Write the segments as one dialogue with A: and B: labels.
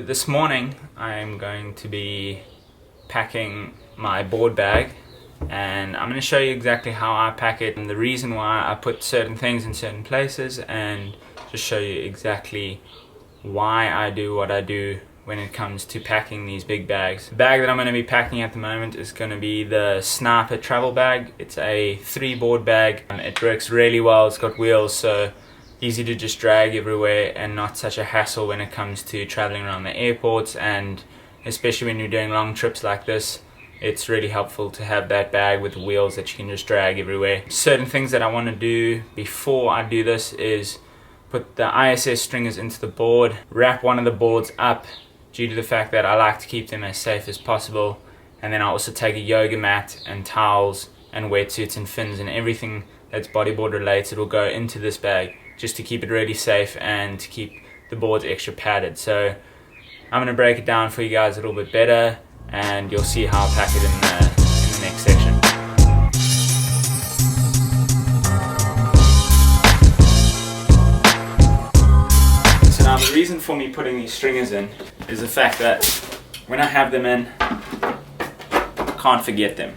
A: This morning I'm going to be packing my board bag, and I'm going to show you exactly how I pack it and the reason why I put certain things in certain places, and just show you exactly why I do what I do when it comes to packing these big bags. The bag that I'm going to be packing at the moment is going to be the Sniper travel bag. It's a 3-board bag. It works really well. It's got wheels, so easy to just drag everywhere and not such a hassle when it comes to traveling around the airports, and especially when you're doing long trips like this, it's really helpful to have that bag with wheels that you can just drag everywhere. Certain things that I want to do before I do this is put the ISS stringers into the board, wrap one of the boards up due to the fact that I like to keep them as safe as possible, and then I also take a yoga mat and towels and wetsuits and fins and everything that's bodyboard related will go into this bag, just to keep it really safe and to keep the boards extra padded. So I'm going to break it down for you guys a little bit better, and you'll see how I pack it in the next section. So now the reason for me putting these stringers in is the fact that when I have them in, I can't forget them.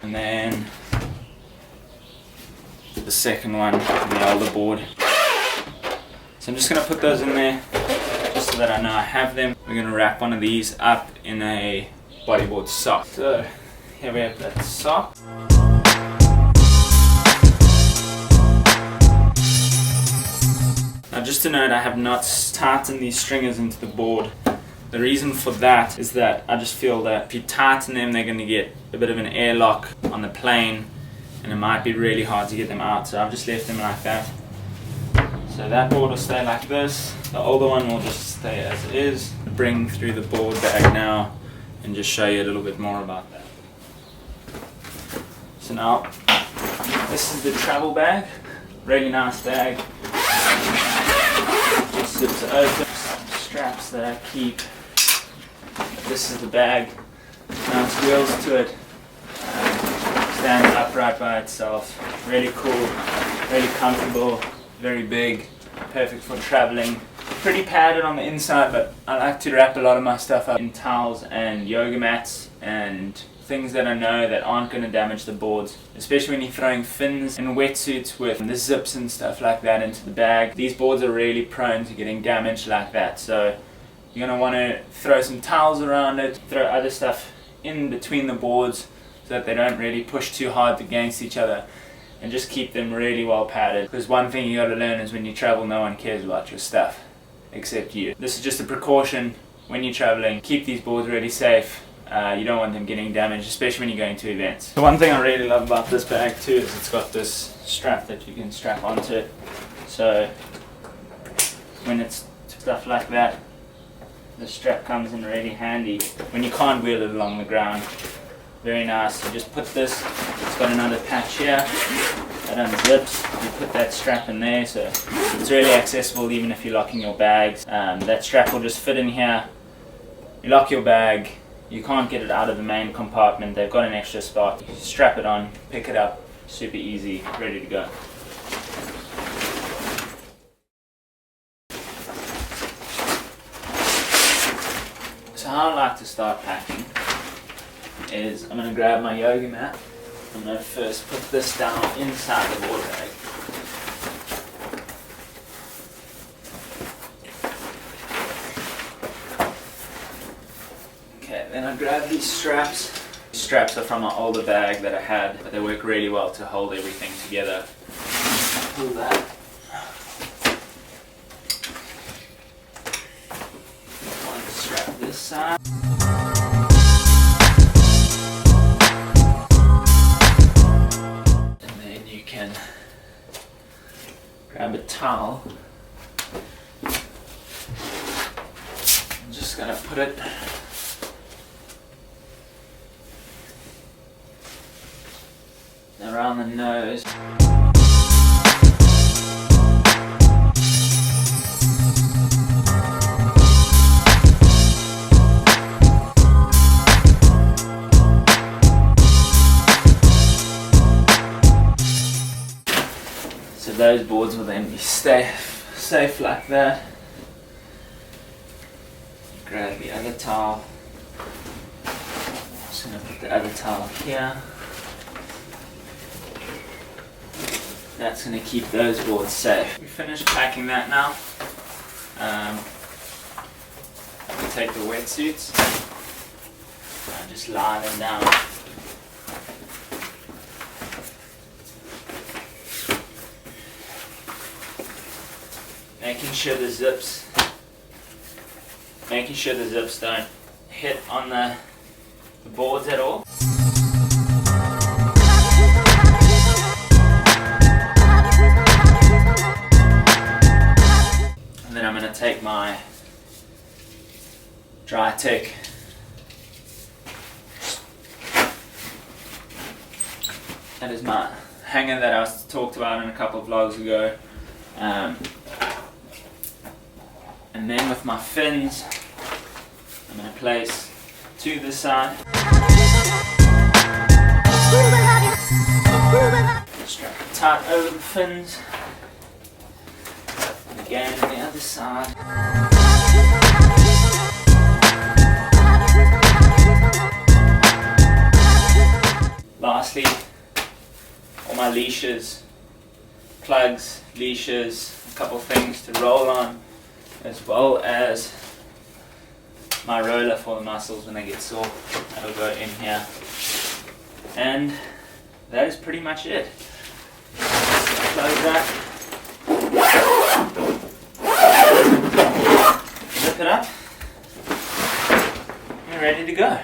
A: And then the second one in the older board. So I'm just going to put those in there just so that I know I have them. We're going to wrap one of these up in a bodyboard sock. So here we have that sock. Now just to note, I have not tightened these stringers into the board. The reason for that is that I just feel that if you tighten them, they're going to get a bit of an airlock on the plane, and it might be really hard to get them out, so I've just left them like that. So that board will stay like this, the older one will just stay as it is. Bring through the board bag now and just show you a little bit more about that. So now, this is the travel bag, really nice bag. It zips open, straps that I keep. This is the bag, nice wheels to it. Stands upright by itself, really cool, really comfortable, very big, perfect for traveling. Pretty padded on the inside, but I like to wrap a lot of my stuff up in towels and yoga mats and things that I know that aren't going to damage the boards, especially when you're throwing fins and wetsuits with the zips and stuff like that into the bag. These boards are really prone to getting damaged like that, so you're going to want to throw some towels around it, throw other stuff in between the boards so that they don't really push too hard against each other, and just keep them really well padded. Because one thing you got to learn is when you travel, no one cares about your stuff except you. This is just a precaution when you're traveling. Keep these boards really safe. You don't want them getting damaged, especially when you're going to events. The one thing I really love about this bag too is it's got this strap that you can strap onto it, so when it's stuff like that, the strap comes in really handy when you can't wheel it along the ground. Very nice. You just put this, it's got another patch here that unzips. You put that strap in there, so it's really accessible even if you're locking your bags. That strap will just fit in here. You lock your bag, you can't get it out of the main compartment. They've got an extra spot. You strap it on, pick it up, super easy, ready to go. So how I like to start packing is I'm going to grab my yoga mat. I'm going to first put this down inside the board bag. Okay, then I grab these straps. These straps are from my older bag that I had, but they work really well to hold everything together. Pull that. One strap this side. Grab a towel. I'm just gonna put it around the nose. those boards will then be safe like that. Grab the other towel. Just going to put the other towel here. That's going to keep those boards safe. We finished packing that now. We take the wetsuits and just lie them down. Making sure the zips don't hit on the boards at all. And then I'm going to take my dry tick. That is my hanger that I talked about in a couple of vlogs ago. And then with my fins, I'm going to place to the side. Strap it tight over the fins. And again on the other side. Lastly, all my leashes, plugs, leashes, a couple things to roll on, as well as my roller for the muscles when they get sore. That'll go in here. And that is pretty much it. Close that. Zip it up. And ready to go.